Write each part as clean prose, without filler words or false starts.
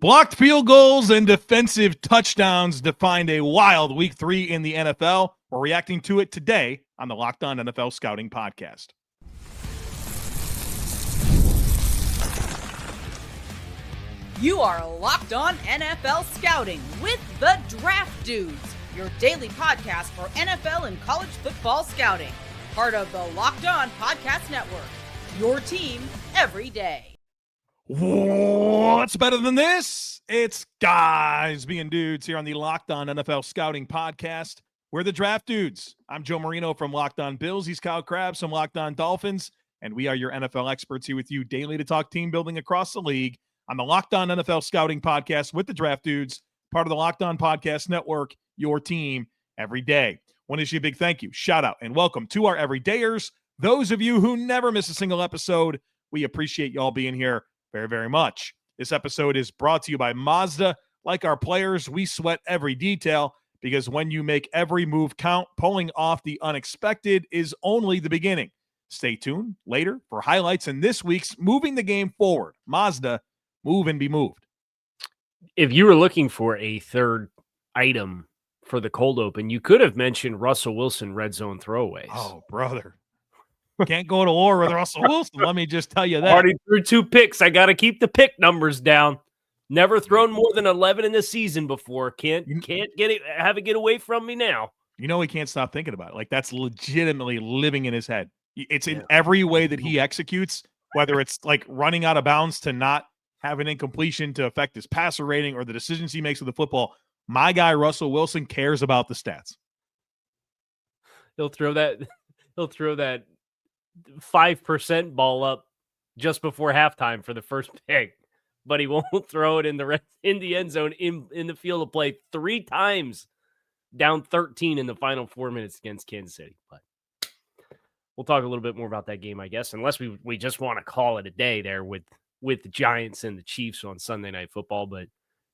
Blocked field goals and defensive touchdowns defined a wild Week 3 in the NFL. We're reacting to it today on the Locked On NFL Scouting Podcast. You are Locked On NFL Scouting with the Draft Dudes, your daily podcast for NFL and college football scouting. Part of the Locked On Podcast Network, your team every day. What's better than this? It's guys being dudes here on the Locked On NFL Scouting Podcast. We're the Draft Dudes. I'm Joe Marino from Locked On Bills. He's Kyle Crabbs from Locked On Dolphins. And we are your NFL experts here with you daily to talk team building across the league on the Locked On NFL Scouting Podcast with the Draft Dudes, part of the Locked On Podcast Network, your team every day. Want to issue a big thank you, shout out, and welcome to our everydayers. Those of you who never miss a single episode, we appreciate y'all being here very, very much. This episode is brought to you by Mazda. Like our players, we sweat every detail because when you make every move count, pulling off the unexpected is only the beginning. Stay tuned later for highlights in this week's Moving the Game Forward. Mazda, move and be moved. If you were looking for a third item for the cold open, you could have mentioned Russell Wilson red zone throwaways. Oh, brother. Can't go to war with Russell Wilson. Let me just tell you that. Already threw 2 picks. I got to keep the pick numbers down. Never thrown more than 11 in the season before. Can't get it. Have it get away from me now. You know he can't stop thinking about it. Like that's legitimately living in his head. It's in every way that he executes, whether it's like running out of bounds to not have an incompletion to affect his passer rating or the decisions he makes with the football. My guy Russell Wilson cares about the stats. He'll throw that 5% ball up just before halftime for the first pick, but he won't throw it in the end zone in the field of play 3 times, down 13 in the final 4 minutes against Kansas City. But we'll talk a little bit more about that game, I guess, unless we just want to call it a day there with the Giants and the Chiefs on Sunday Night Football. But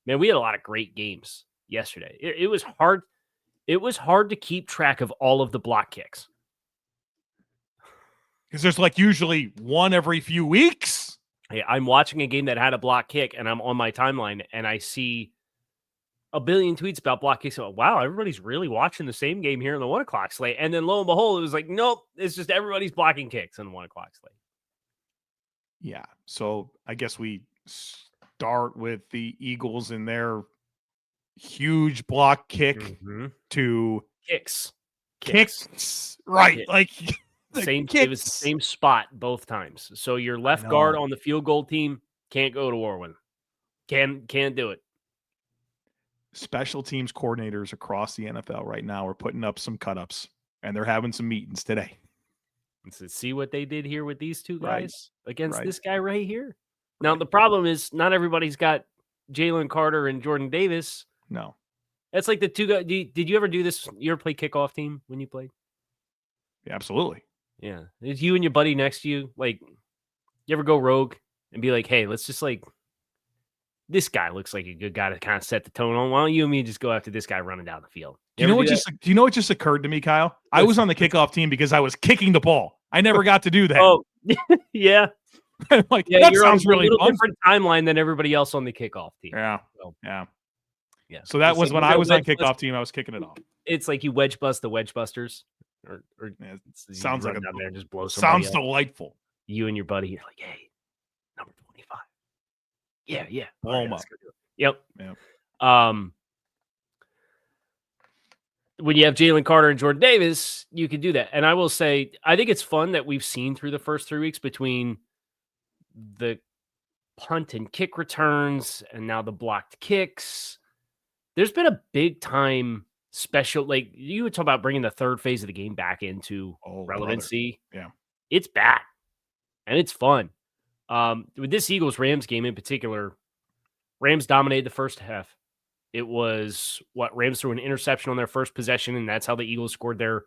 man, we had a lot of great games yesterday. It was hard. It was hard to keep track of all of the block kicks. Because there's like usually one every few weeks. Hey, I'm watching a game that had a block kick, and I'm on my timeline, and I see a billion tweets about block kicks. So, wow, everybody's really watching the same game here in the 1 o'clock slate. And then lo and behold, it was like, nope, it's just everybody's blocking kicks in the 1 o'clock slate. Yeah. So I guess we start with the Eagles and their huge block kick to kicks. Right. Kick. Like it was the same spot both times. So your left guard on the field goal team can't go to Orwin. Can't do it. Special teams coordinators across the NFL right now are putting up some cut-ups, and they're having some meetings today. So see what they did here with these two guys against this guy right here. Now, the problem is not everybody's got Jalen Carter and Jordan Davis. No. That's like the two guys. Did you ever do this? You ever play kickoff team when you played? Yeah, absolutely. Yeah. It's you and your buddy next to you. Like, you ever go rogue and be like, hey, let's just like, this guy looks like a good guy to kind of set the tone on. Why don't you and me just go after this guy running down the field? Do you know what just occurred to me, Kyle? I was on the kickoff team because I was kicking the ball. I never got to do that. Oh, yeah. Like, that you're sounds on really fun. Different timeline than everybody else on the kickoff team. Yeah. So, yeah. So It's that was like when I was on kickoff team. I was kicking it off. It's like you wedge bust the wedge busters. Or sounds like down there and just blow sounds up. delightful. You and your buddy, you're like, hey, number 25. Yeah. Blow him up. Yep. When you have Jalen Carter and Jordan Davis, you can do that. And I will say, I think it's fun that we've seen through the first 3 weeks between the punt and kick returns and now the blocked kicks. There's been a big time special, like you would talk about bringing the third phase of the game back into relevancy. Brother. Yeah. It's back and it's fun. With this Eagles-Rams game in particular, Rams dominated the first half. It was Rams threw an interception on their first possession, and that's how the Eagles scored their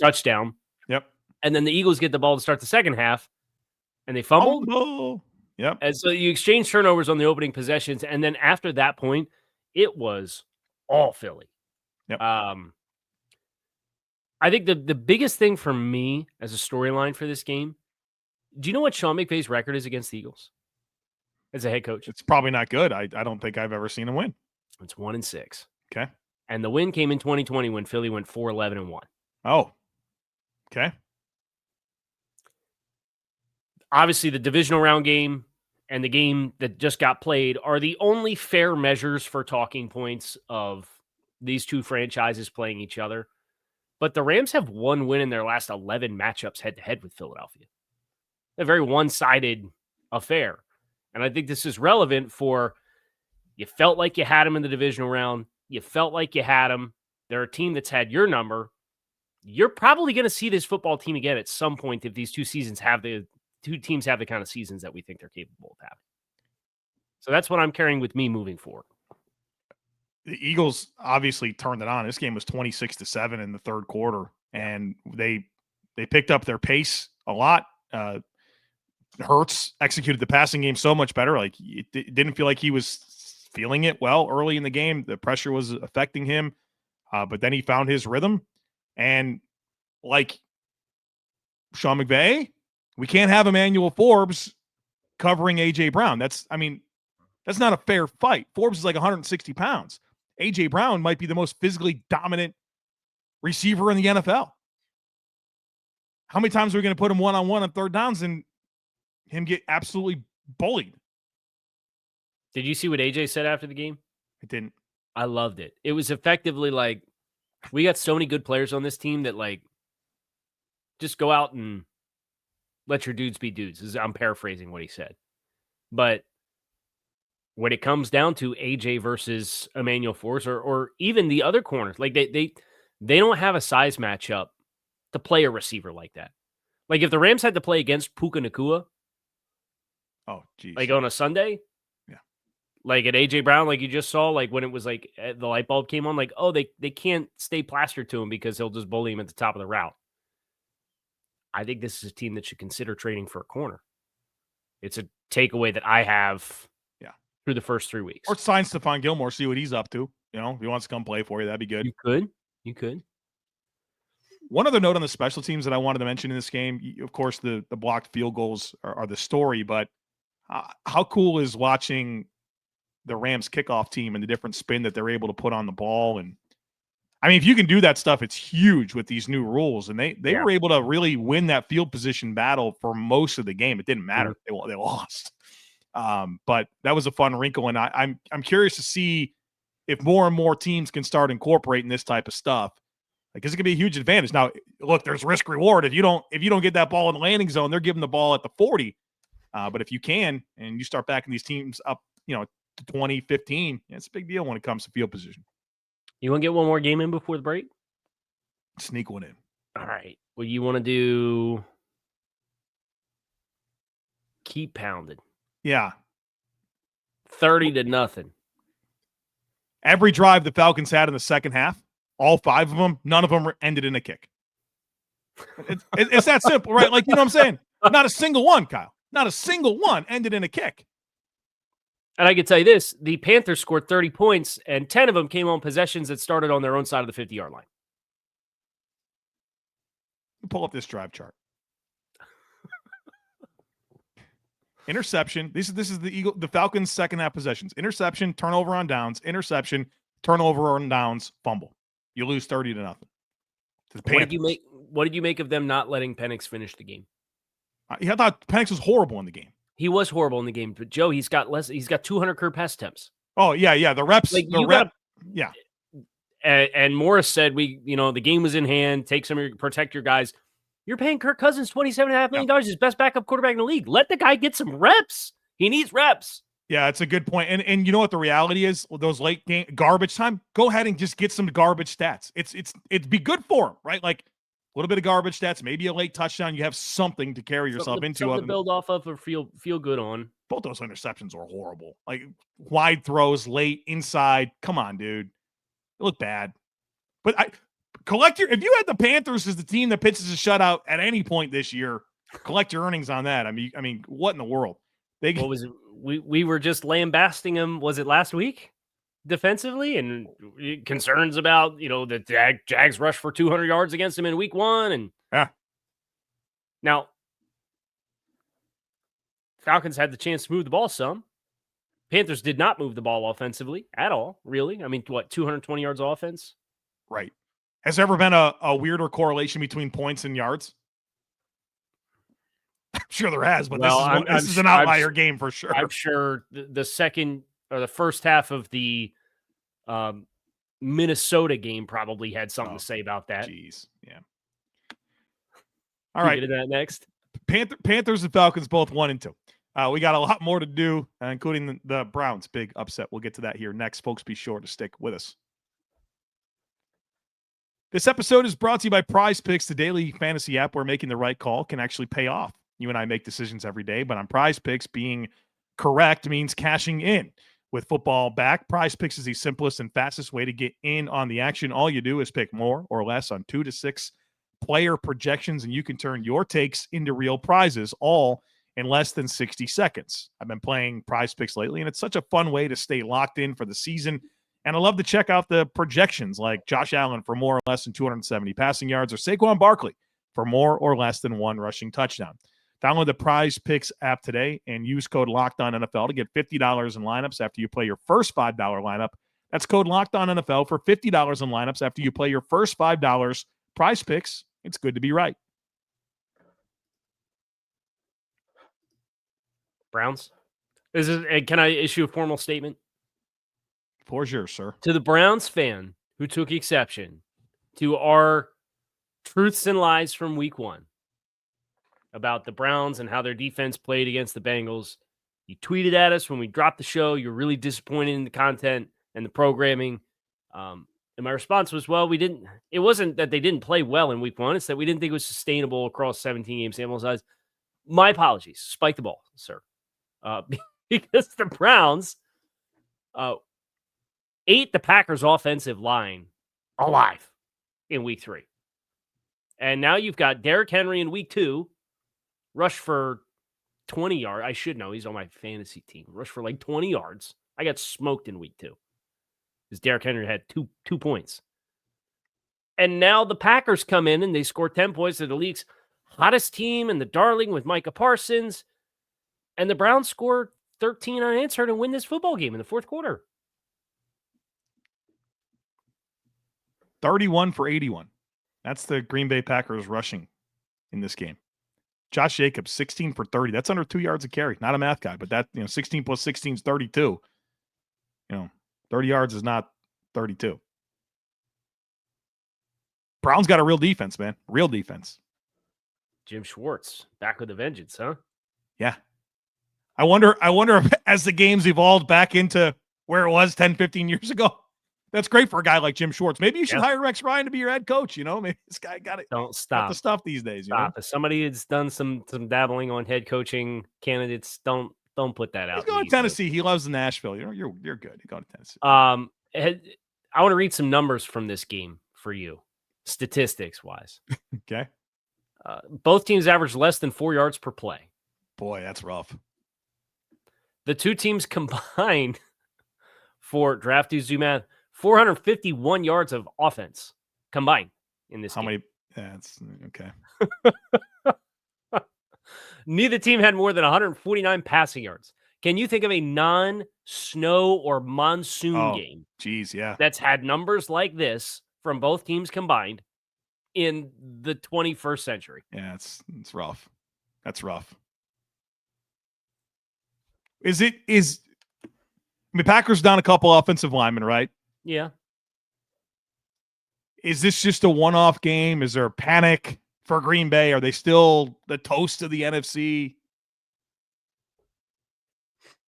touchdown. Yep. And then the Eagles get the ball to start the second half, and they fumbled. Yep. And so you exchange turnovers on the opening possessions, and then after that point, it was all Philly. Yep. I think the biggest thing for me as a storyline for this game, do you know what Sean McVay's record is against the Eagles? as a head coach. It's probably not good. I don't think I've ever seen him win. It's 1-6. Okay. And the win came in 2020 when Philly went 4-11-1. Oh, okay. Obviously, the divisional round game and the game that just got played are the only fair measures for talking points of these two franchises playing each other. But the Rams have one win in their last 11 matchups head-to-head with Philadelphia. A very one-sided affair. And I think this is relevant for you felt like you had them in the divisional round. You felt like you had them. They're a team that's had your number. You're probably going to see this football team again at some point if these two teams have the kind of seasons that we think they're capable of having. So that's what I'm carrying with me moving forward. The Eagles obviously turned it on. This game was 26-7 in the third quarter, and they picked up their pace a lot. Hurts executed the passing game so much better. Like it didn't feel like he was feeling it well early in the game. The pressure was affecting him, but then he found his rhythm. And like Sean McVay, we can't have Emmanuel Forbes covering A.J. Brown. That's not a fair fight. Forbes is like 160 pounds. A.J. Brown might be the most physically dominant receiver in the NFL. How many times are we going to put him one-on-one on third downs and him get absolutely bullied? Did you see what AJ said after the game? I didn't. I loved it. It was effectively like, we got so many good players on this team that like, just go out and let your dudes be dudes. I'm paraphrasing what he said. But when it comes down to AJ versus Emmanuel Forbes or even the other corners, like they don't have a size matchup to play a receiver like that. Like if the Rams had to play against Puka Nacua, oh geez, like on a Sunday, yeah, like at AJ Brown, like you just saw, like when it was like the light bulb came on, like, oh, they can't stay plastered to him because he'll just bully him at the top of the route. I think this is a team that should consider trading for a corner. It's a takeaway that I have through the first 3 weeks. Or sign Stephon Gilmore, see what he's up to. You know, if he wants to come play for you, that'd be good. You could. One other note on the special teams that I wanted to mention in this game, of course, the blocked field goals are the story, but how cool is watching the Rams kickoff team and the different spin that they're able to put on the ball? And I mean, if you can do that stuff, it's huge with these new rules. And they were able to really win that field position battle for most of the game. It didn't matter. Mm-hmm. They lost. But that was a fun wrinkle. And I'm curious to see if more and more teams can start incorporating this type of stuff. Like, it's going to be a huge advantage. Now, look, there's risk reward. If you don't get that ball in the landing zone, they're giving the ball at the 40. But if you can, and you start backing these teams up, to 20, 15, it's a big deal when it comes to field position. You want to get one more game in before the break? Sneak one in. All right. Well, you want to do keep pounding. Yeah. 30-0. Every drive the Falcons had in the second half, all 5 of them, none of them ended in a kick. It's that simple, right? Like, you know what I'm saying? Not a single one, Kyle. Not a single one ended in a kick. And I can tell you this, the Panthers scored 30 points, and 10 of them came on possessions that started on their own side of the 50-yard line. Pull up this drive chart. Interception. This is the Falcons' second half possessions. Interception, turnover on downs, interception, turnover on downs, fumble. You lose 30-0. What did you make of them not letting Penix finish the game? I thought Penix was horrible in the game. He was horrible in the game, but Joe, he's got 200 career pass attempts. Oh yeah. The reps, yeah. And Morris said, the game was in hand. Protect your guys. You're paying Kirk Cousins $27.5 million, his best backup quarterback in the league. Let the guy get some reps. He needs reps. Yeah, it's a good point. And you know what the reality is? Those late game garbage time, go ahead and just get some garbage stats. It'd be good for him, right? Like a little bit of garbage stats, maybe a late touchdown. You have something to carry yourself into. Something to build off of or feel good on. Both those interceptions were horrible. Like wide throws, late, inside. Come on, dude. They look bad. But if you had the Panthers as the team that pitches a shutout at any point this year, collect your earnings on that. I mean, what in the world? What was it? We were just lambasting them. Was it last week? Defensively, and concerns about the Jags rushed for 200 yards against him in week 1, and now Falcons had the chance to move the ball some. Panthers did not move the ball offensively at all, really. I mean, 220 yards offense? Right. Has there ever been a weirder correlation between points and yards? I'm sure there has, but this is an outlier game for sure. I'm sure the second or the first half of the Minnesota game probably had something to say about that. Jeez. Yeah. All right. Get into that next. Panthers and Falcons both 1-2. We got a lot more to do, including the Browns' big upset. We'll get to that here next. Folks, be sure to stick with us. This episode is brought to you by Prize Picks, the daily fantasy app where making the right call can actually pay off. You and I make decisions every day, but on Prize Picks, being correct means cashing in. With football back, Prize Picks is the simplest and fastest way to get in on the action. All you do is pick more or less on 2 to 6 player projections, and you can turn your takes into real prizes, all in less than 60 seconds. I've been playing Prize Picks lately, and it's such a fun way to stay locked in for the season. And I love to check out the projections like Josh Allen for more or less than 270 passing yards or Saquon Barkley for more or less than 1 rushing touchdown. Download the Prize Picks app today and use code LOCKEDONNFL to get $50 in lineups after you play your first $5 lineup. That's code LOCKEDONNFL for $50 in lineups after you play your first $5. Prize Picks, it's good to be right. Browns? Can I issue a formal statement? For sure, sir. To the Browns fan who took exception to our truths and lies from week 1 about the Browns and how their defense played against the Bengals. You tweeted at us when we dropped the show. You're really disappointed in the content and the programming. And my response was, well, it wasn't that they didn't play well in week 1. It's that we didn't think it was sustainable across 17 game sample size. My apologies. Spike the ball, sir. Because the Browns ate the Packers offensive line alive in week 3. And now you've got Derrick Henry in week 2, rush for 20 yards. I should know. He's on my fantasy team. Rush for like 20 yards. I got smoked in week 2 because Derrick Henry had two points. And now the Packers come in and they score 10 points to the league's hottest team and the darling with Micah Parsons. And the Browns score 13 unanswered and win this football game in the fourth quarter. 31 for 81. That's the Green Bay Packers rushing in this game. Josh Jacobs, 16 for 30. That's under 2 yards a carry. Not a math guy, but that, 16 plus 16 is 32. 30 yards is not 32. Browns got a real defense, man. Real defense. Jim Schwartz, back with a vengeance, huh? Yeah. I wonder if as the game's evolved back into where it was 10, 15 years ago, that's great for a guy like Jim Schwartz. Maybe you should hire Rex Ryan to be your head coach. Maybe this guy got it. Don't stop the stuff these days. Stop. If somebody has done some dabbling on head coaching candidates, don't put that out. He's going to Tennessee. He loves Nashville. You're good. You go to Tennessee. I want to read some numbers from this game for you, statistics wise. Okay. Both teams averaged less than 4 yards per play. Boy, that's rough. The two teams combined for Draft Dudes Do Math, 451 yards of offense combined in this game. How many? That's okay. Neither team had more than 149 passing yards. Can you think of a non-snow or monsoon game? Geez, yeah. That's had numbers like this from both teams combined in the 21st century. Yeah, it's rough. That's rough. Packers down a couple offensive linemen, right? Yeah. Is this just a one-off game? Is there a panic for Green Bay? Are they still the toast of the NFC?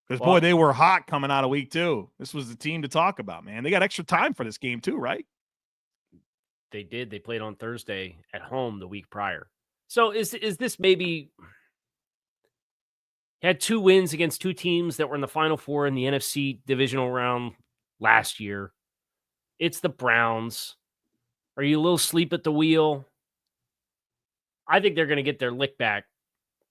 Because, boy, they were hot coming out of week 2. This was the team to talk about, man. They got extra time for this game too, right? They did. They played on Thursday at home the week prior. So is this maybe had 2 wins against 2 teams that were in the Final Four in the NFC divisional round last year? It's the Browns. Are you a little asleep at the wheel? I think they're going to get their lick back.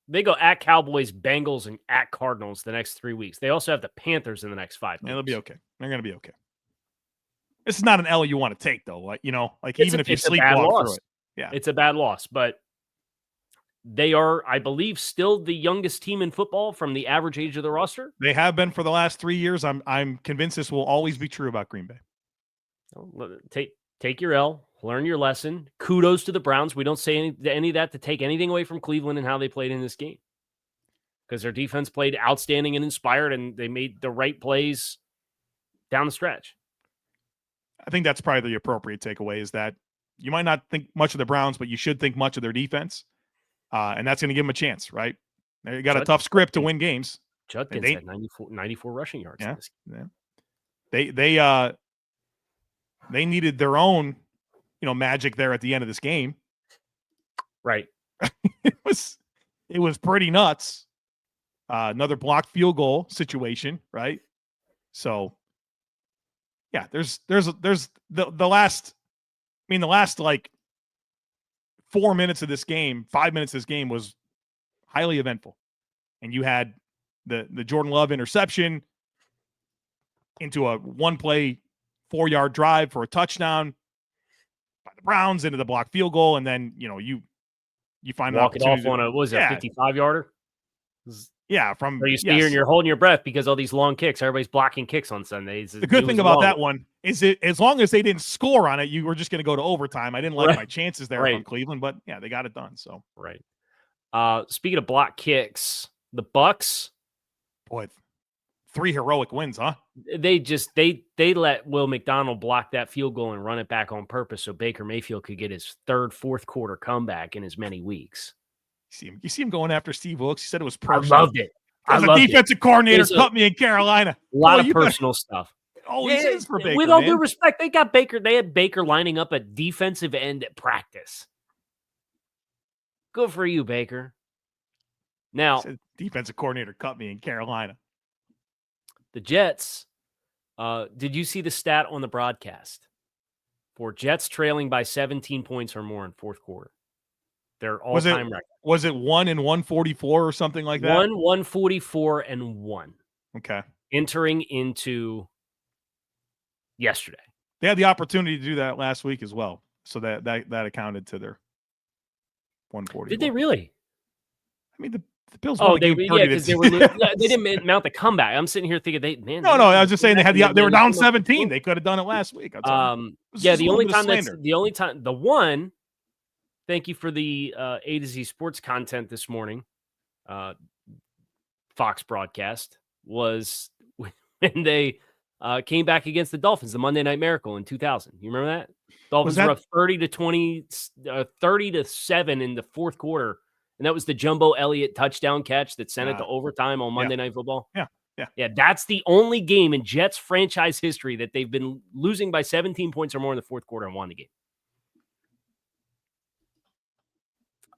They go at Cowboys, Bengals, and at Cardinals the next 3 weeks. They also have the Panthers in the next 5 weeks. Yeah, they'll be okay. They're going to be okay. This is not an L you want to take, though. Even if you sleepwalk through it. Yeah. It's a bad loss, but They are, I believe, still the youngest team in football from the average age of the roster. They have been for the last 3 years. I'm convinced this will always be true about Green Bay. Take your L, learn your lesson. Kudos to the Browns. We don't say any of that to take anything away from Cleveland and how they played in this game, because their defense played outstanding and inspired, and they made the right plays down the stretch. I think that's probably the appropriate takeaway, is that you might not think much of the Browns, but you should think much of their defense. And that's going to give them a chance, right? They got a tough script to win games. Judkins had 94 rushing yards. Yeah. They needed their own, magic there at the end of this game. Right. It was pretty nuts. Another blocked field goal situation, right? So, yeah, there's the last like 4 minutes of this game, 5 minutes of this game was highly eventful. And you had the Jordan Love interception into a one-play 4-yard drive for a touchdown by the Browns, into the blocked field goal, and then you find walk it off on a 55-yarder. Yeah, so you stay here and you're holding your breath because all these long kicks. Everybody's blocking kicks on Sundays. The good thing about that one is as long as they didn't score on it, you were just going to go to overtime. I didn't like my chances there from Cleveland, but yeah, they got it done. So speaking of block kicks, the Bucs, boy, 3 heroic wins, huh? They let Will McDonald block that field goal and run it back on purpose so Baker Mayfield could get his fourth quarter comeback in as many weeks. You see him going after Steve Wilkes. He said it was personal. I loved it. The defensive coordinator cut me in Carolina. A lot of personal stuff. Always is for Baker. With all due respect, they had Baker lining up at defensive end at practice. Good for you, Baker. Now, defensive coordinator cut me in Carolina. The Jets, did you see the stat on the broadcast for Jets trailing by 17 points or more in fourth quarter? Their all-time record. Was it 1 and 144 or something like that? 144 and 1. Okay. Entering into yesterday. They had the opportunity to do that last week as well. So that accounted to their 140. Did they really? I mean, the Bills. Because they didn't mount the comeback. I'm sitting here thinking No, I was just saying they were down 17. They could have done it last week. Thank you for the A to Z sports content this morning. Fox broadcast was when they came back against the Dolphins, the Monday Night Miracle in 2000. You remember that? Dolphins were up 30-7 in the fourth quarter, and that was the Jumbo Elliott touchdown catch that sent it to overtime on Monday Night Football. Yeah. That's the only game in Jets franchise history that they've been losing by 17 points or more in the fourth quarter and won the game.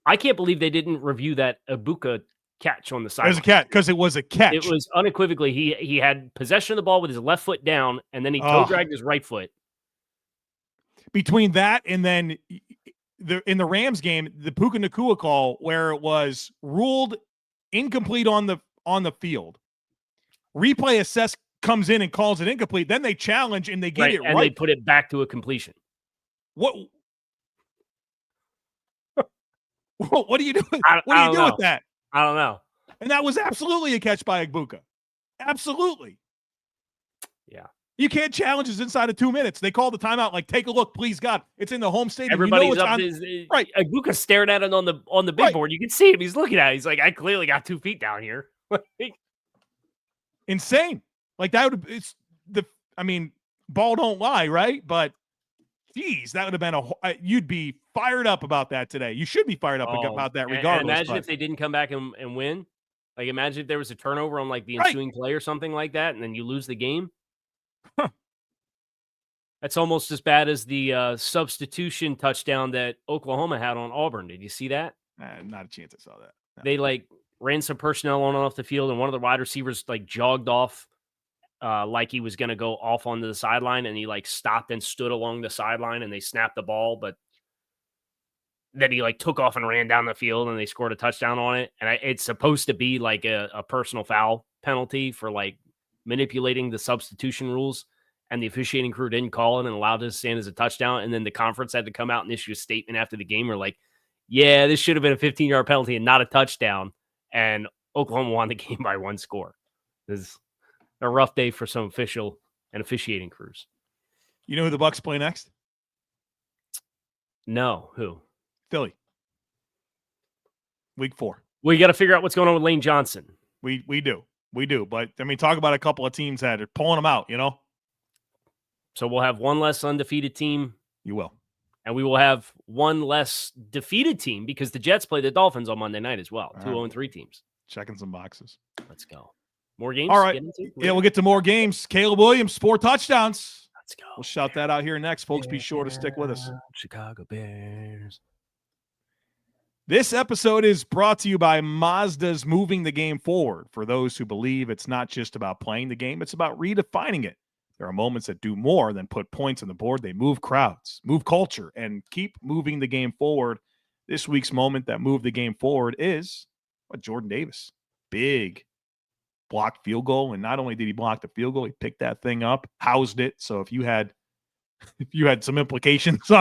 I can't believe they didn't review that Ibuka catch on the side. Because it was a catch. It was unequivocally he had possession of the ball with his left foot down, and then he toe dragged his right foot. Between that and then in the Rams game, the Puka Nacua call where it was ruled incomplete on the field. Replay assess comes in and calls it incomplete. Then they challenge and they get it right. And they put it back to a completion. What do you do? What do you do with that? I don't know. And that was absolutely a catch by Ibuka. Absolutely. Yeah. You can't challenge us inside of 2 minutes. They call the timeout like, take a look, please, God. It's in the home stadium. Everybody's up. Right. Ibuka stared at it on the big board. You can see him. He's looking at it. He's like, I clearly got 2 feet down here. Insane. Like that ball don't lie, right? But geez, that would have been you'd be fired up about that today. You should be fired up about that regardless. And imagine if they didn't come back and win. Like imagine if there was a turnover on like the ensuing play or something like that, and then you lose the game. Huh. That's almost as bad as the substitution touchdown that Oklahoma had on Auburn. Did you see that? Not a chance I saw that. No. They ran some personnel on off the field, and one of the wide receivers jogged off like he was going to go off onto the sideline, and he stopped and stood along the sideline, and they snapped the ball, but then he took off and ran down the field, and they scored a touchdown on it. And it's supposed to be a personal foul penalty for manipulating the substitution rules, and the officiating crew didn't call it and allowed it to stand as a touchdown. And then the conference had to come out and issue a statement after the game where yeah, this should have been a 15-yard penalty and not a touchdown. And Oklahoma won the game by 1 score. This is a rough day for some official and officiating crews. You know who the Bucs play next? No, who? Philly. Week 4. We got to figure out what's going on with Lane Johnson. We do. But, I mean, talk about a couple of teams that are pulling them out, So we'll have one less undefeated team. You will. And we will have one less defeated team because the Jets play the Dolphins on Monday night as well. 2-0-3 teams. Checking some boxes. Let's go. More games? All right. Yeah, we'll get to more games. Caleb Williams, 4 touchdowns. Let's go. We'll shout that out here next. Folks, be sure to stick with us. Chicago Bears. This episode is brought to you by Mazda's Moving the Game Forward. For those who believe it's not just about playing the game, it's about redefining it. There are moments that do more than put points on the board. They move crowds, move culture, and keep moving the game forward. This week's moment that moved the game forward is Jordan Davis. Big blocked field goal. And not only did he block the field goal, he picked that thing up, housed it. So if you had some implications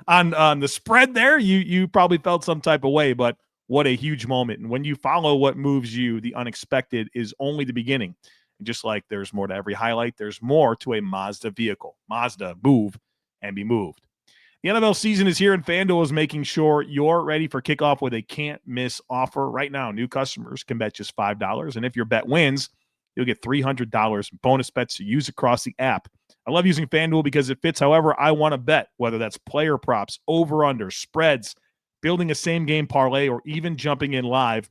on the spread there, you probably felt some type of way, but what a huge moment. And when you follow what moves you, the unexpected is only the beginning. And just like there's more to every highlight, there's more to a Mazda vehicle. Mazda, move and be moved. The NFL season is here, and FanDuel is making sure you're ready for kickoff with a can't-miss offer. Right now, new customers can bet just $5, and if your bet wins, you'll get $300 in bonus bets to use across the app. I love using FanDuel because it fits however I want to bet, whether that's player props, over-under, spreads, building a same-game parlay, or even jumping in live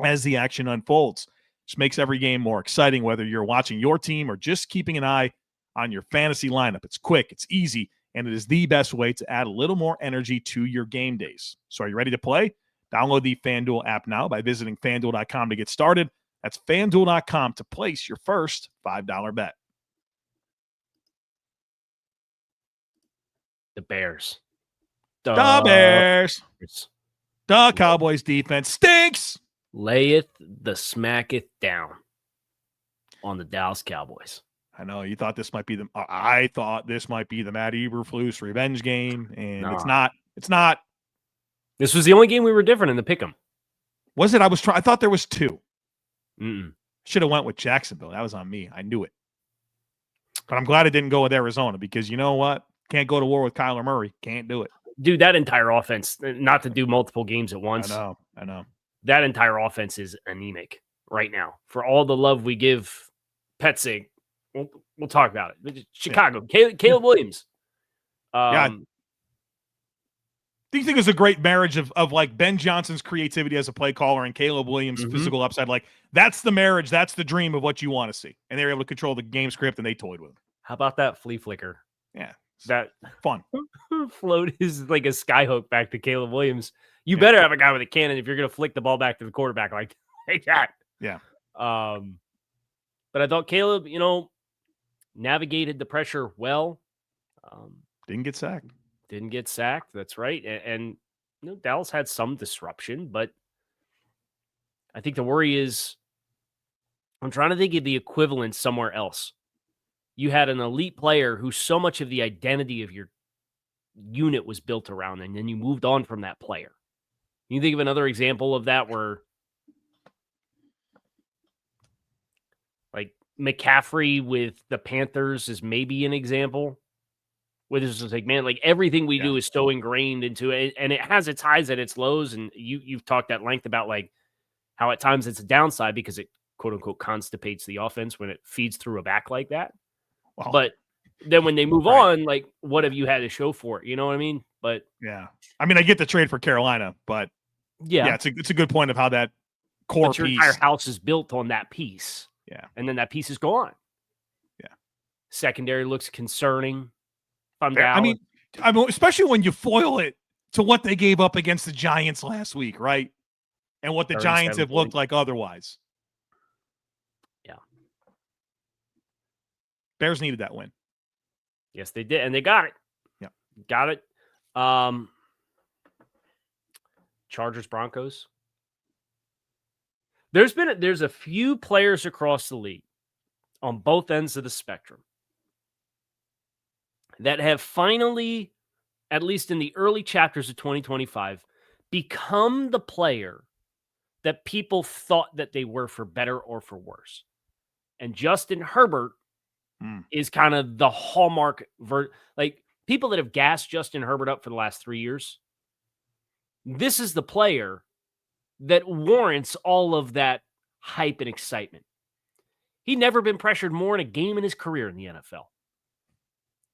as the action unfolds. Just makes every game more exciting, whether you're watching your team or just keeping an eye on your fantasy lineup. It's quick, it's easy, and it is the best way to add a little more energy to your game days. So are you ready to play? Download the FanDuel app now by visiting FanDuel.com to get started. That's FanDuel.com to place your first $5 bet. The Bears. The Bears. The Cowboys defense stinks. Layeth the smacketh down on the Dallas Cowboys. I know you thought this might be I thought this might be the Matt Eberflus revenge game, and No. it's not. It's not. This was the only game we were different in the pick'em. Was it? I thought there was 2. Mm-mm. Should have went with Jacksonville. That was on me. I knew it. But I'm glad it didn't go with Arizona because you know what? Can't go to war with Kyler Murray. Can't do it. Dude, that entire offense, not to do multiple games at once. I know. That entire offense is anemic right now. For all the love we give Petzig, we'll talk about it. Chicago, yeah. Caleb Williams. Do you think it's a great marriage of like Ben Johnson's creativity as a play caller and Caleb Williams' physical upside? Like that's the marriage, that's the dream of what you want to see. And they were able to control the game script and they toyed with it. How about that flea flicker? Yeah. That fun. Float is like a skyhook back to Caleb Williams. You better have a guy with a cannon if you're going to flick the ball back to the quarterback like that. Yeah. But I thought Caleb, navigated the pressure well. Didn't get sacked. That's right. And Dallas had some disruption, but I think the worry is I'm trying to think of the equivalent somewhere else. You had an elite player who so much of the identity of your unit was built around, and then you moved on from that player. Can you think of another example of that where like McCaffrey with the Panthers is maybe an example? Where this is like, man, like everything we do is so ingrained into it, and it has its highs and its lows. And you've talked at length about like how at times it's a downside because it quote unquote constipates the offense when it feeds through a back like that. Wow. But then when they move on, like what have you had to show for it? You know what I mean? But yeah, I mean, I get the trade for Carolina, but yeah, it's a good point of how that core but your piece, entire house is built on that piece. Yeah, and then that piece is gone. Yeah, secondary looks concerning. I mean, especially when you foil it to what they gave up against the Giants last week, right? And what the Giants have looked like otherwise. Yeah. Bears needed that win. Yes, they did, and they got it. Yeah. Got it. Chargers, Broncos. There's a few players across the league on both ends of the spectrum that have finally, at least in the early chapters of 2025, become the player that people thought that they were for better or for worse. And Justin Herbert is kind of the hallmark. Like people that have gassed Justin Herbert up for the last 3 years, this is the player that warrants all of that hype and excitement. He'd never been pressured more in a game in his career in the NFL.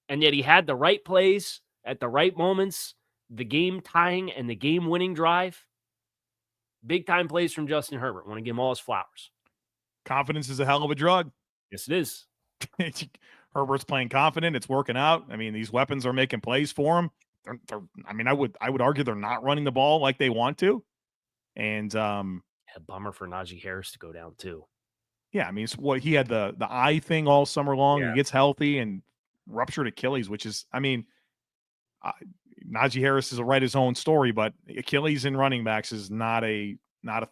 And yet he had the right plays at the right moments, the game tying and the game winning drive. Big time plays from Justin Herbert. Want to give him all his flowers. Confidence is a hell of a drug. Yes, it is. Herbert's playing confident. It's working out. I mean, these weapons are making plays for him. I would argue they're not running the ball like they want to. And a bummer for Najee Harris to go down too. Yeah, I mean, he had the eye thing all summer long. Yeah. He gets healthy and ruptured Achilles, which is, I mean, Najee Harris is write his own story, but Achilles in running backs is not a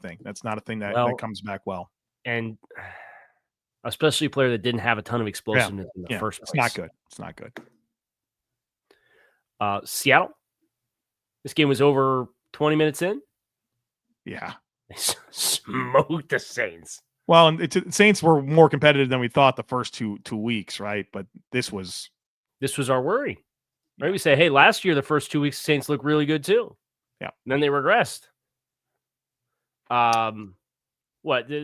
thing. That's not a thing that comes back well. And especially a player that didn't have a ton of explosiveness in the first place. It's not good. It's not good. Seattle. This game was over 20 minutes in. Yeah. They smoked the Saints. Well, and the Saints were more competitive than we thought the first two weeks, right? But this was our worry. Right? We say, hey, last year, the first 2 weeks, Saints looked really good too. Yeah. And then they regressed.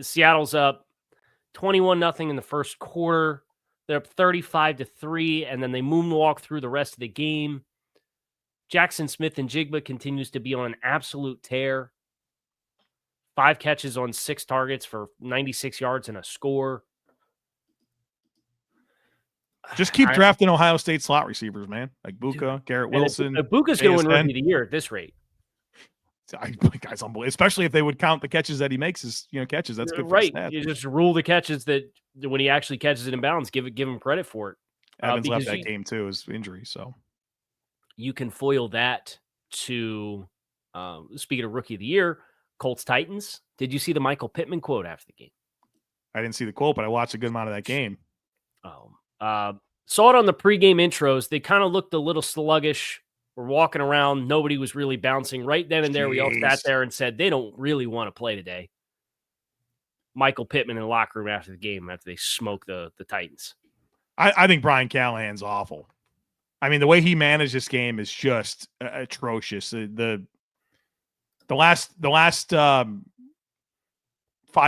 Seattle's up 21-0 in the first quarter. They're up 35-3, and then they moonwalk through the rest of the game. Jackson Smith-Njigba continues to be on an absolute tear. 5 catches on 6 targets for 96 yards and a score. Just keep drafting Ohio State slot receivers, man. Like Buka, Garrett Wilson. Buka's going to win Rookie of the Year at this rate. Guy's unbelievable. Especially if they would count the catches that he makes as catches. That's good. Right. You just rule the catches that when he actually catches it in bounds, give him credit for it. Evans left that game too, his injury. So you can foil that to speaking of Rookie of the Year, Colts Titans. Did you see the Michael Pittman quote after the game? I didn't see the quote, but I watched a good amount of that game. Saw it on the pregame intros. They kind of looked a little sluggish. We're walking around. Nobody was really bouncing. Right then and there, we all sat there and said, they don't really want to play today. Michael Pittman in the locker room after the game, after they smoked the Titans. I think Brian Callahan's awful. I mean, the way he managed this game is just atrocious. The last 5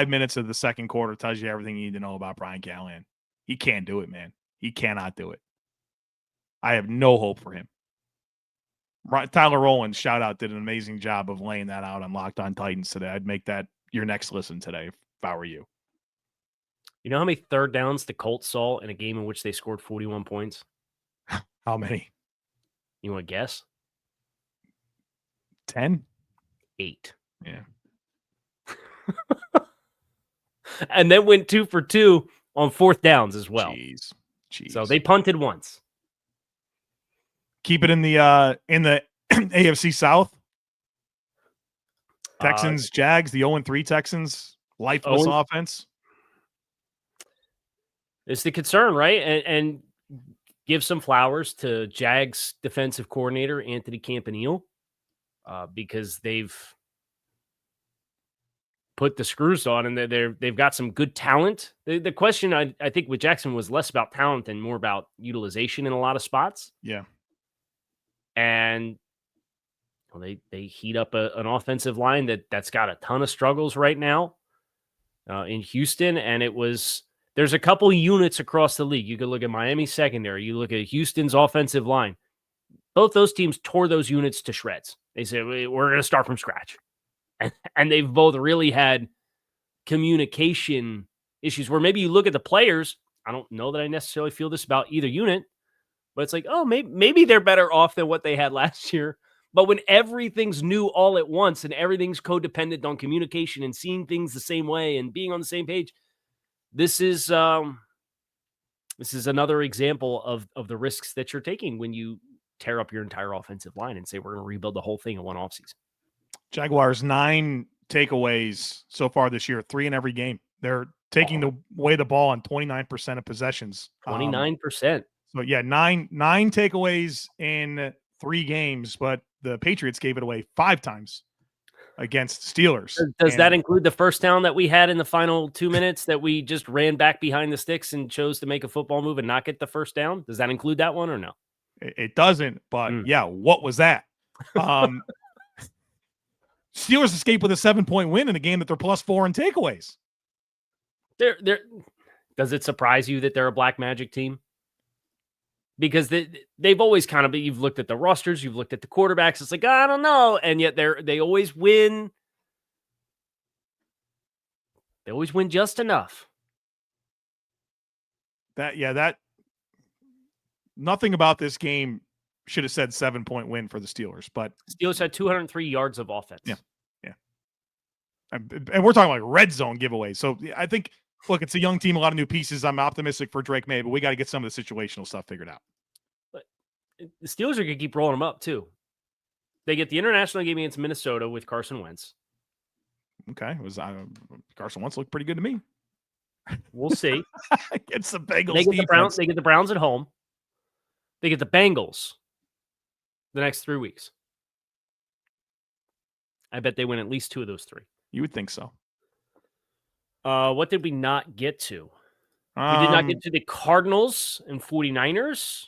minutes of the second quarter tells you everything you need to know about Brian Callahan. He can't do it, man. He cannot do it. I have no hope for him. Tyler Rowland, shout out, did an amazing job of laying that out on Locked On Titans today. I'd make that your next listen today if I were you. You know how many third downs the Colts saw in a game in which they scored 41 points? How many? You want to guess? 10? 8. Yeah. And then went 2 for 2 on fourth downs as well. Jeez. So they punted once. Keep it in the AFC South. Texans, Jags, the 0-3 Texans, lifeless offense. It's the concern, right? And give some flowers to Jags defensive coordinator Anthony Campanile because they've put the screws on and they've got some good talent. The question I think with Jackson was less about talent and more about utilization in a lot of spots. Yeah. And they heat up an offensive line that's got a ton of struggles right now in Houston. And there's a couple units across the league. You could look at Miami secondary. You look at Houston's offensive line. Both those teams tore those units to shreds. They said, we're going to start from scratch. And they've both really had communication issues where maybe you look at the players. I don't know that I necessarily feel this about either unit, but it's like, oh, maybe they're better off than what they had last year. But when everything's new all at once and everything's codependent on communication and seeing things the same way and being on the same page, this is another example of the risks that you're taking when you tear up your entire offensive line and say we're going to rebuild the whole thing in one offseason. Jaguars 9 takeaways so far this year, 3 in every game. They're taking away the ball on 29% of possessions. 29%. So yeah, nine takeaways in 3 games, but the Patriots gave it away 5 times against Steelers. Does that include the first down that we had in the final 2 minutes that we just ran back behind the sticks and chose to make a football move and not get the first down? Does that include that one or no? It doesn't, but yeah, what was that? Steelers escape with a 7-point win in a game that they're +4 in takeaways. Does it surprise you that they're a black magic team? Because they've always kind of, you've looked at the rosters, you've looked at the quarterbacks. It's like, I don't know. And yet they always win. They always win just enough. Nothing about this game should have said 7-point win for the Steelers, but Steelers had 203 yards of offense. Yeah. And we're talking like red zone giveaways. So I think, look, it's a young team, a lot of new pieces. I'm optimistic for Drake May, but we got to get some of the situational stuff figured out. But the Steelers are going to keep rolling them up too. They get the international game against Minnesota with Carson Wentz. Okay, Carson Wentz looked pretty good to me. We'll see. Against the Bengals. They get the Browns at home. They get the Bengals the next 3 weeks. I bet they win at least 2 of those 3. You would think so. What did we not get to? We did not get to the Cardinals and 49ers.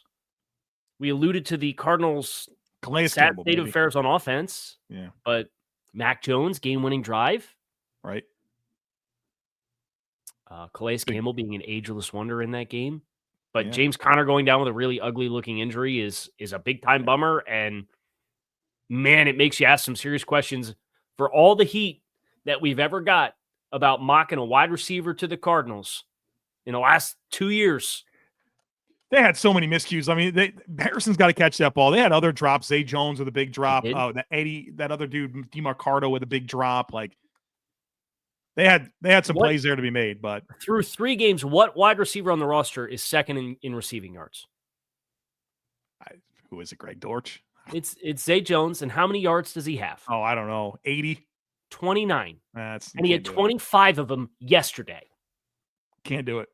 We alluded to the Cardinals' sad state of affairs on offense. Yeah. But Mac Jones, game-winning drive. Right. Calais Campbell being an ageless wonder in that game. But James Conner going down with a really ugly-looking injury is a big-time bummer. And, man, it makes you ask some serious questions. For all the heat that we've ever got about mocking a wide receiver to the Cardinals in the last 2 years. They had so many miscues. I mean, Harrison's got to catch that ball. They had other drops. Zay Jones with a big drop. That other dude, DeMarcado with a big drop. Like, they had some plays there to be made. But through 3 games, what wide receiver on the roster is second in receiving yards? Who is it, Greg Dortch? It's Zay Jones. And how many yards does he have? Oh, I don't know. 80? 29. And he had 25 of them yesterday. Can't do it.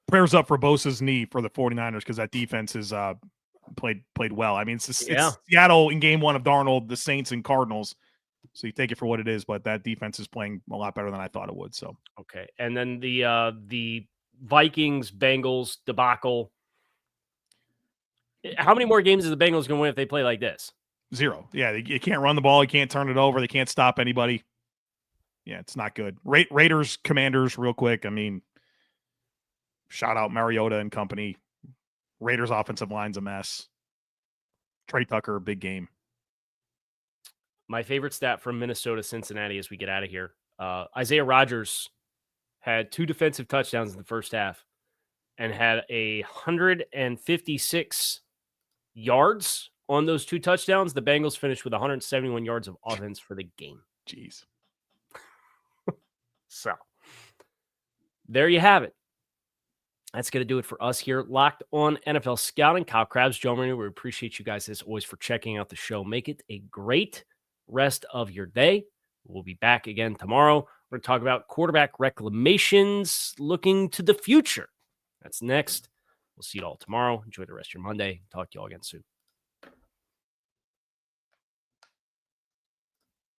Prayers up for Bosa's knee for the 49ers because that defense is played well. I mean, it's Seattle in game 1 of Darnold, the Saints and Cardinals. So you take it for what it is, but that defense is playing a lot better than I thought it would. So okay. And then the Vikings Bengals debacle. How many more games is the Bengals going to win if they play like this? 0. Yeah, you can't run the ball. You can't turn it over. They can't stop anybody. Yeah, it's not good. Raiders, Commanders, real quick. I mean, shout out Mariota and company. Raiders offensive line's a mess. Trey Tucker, big game. My favorite stat from Minnesota, Cincinnati, as we get out of here. Isaiah Rodgers had 2 defensive touchdowns in the first half and had 156 yards on those 2 touchdowns. The Bengals finished with 171 yards of offense for the game. Jeez. So, there you have it. That's going to do it for us here. Locked on NFL Scouting. Kyle Crabbs, Joe Marino. We appreciate you guys, as always, for checking out the show. Make it a great rest of your day. We'll be back again tomorrow. We're going to talk about quarterback reclamations looking to the future. That's next. We'll see you all tomorrow. Enjoy the rest of your Monday. Talk to you all again soon.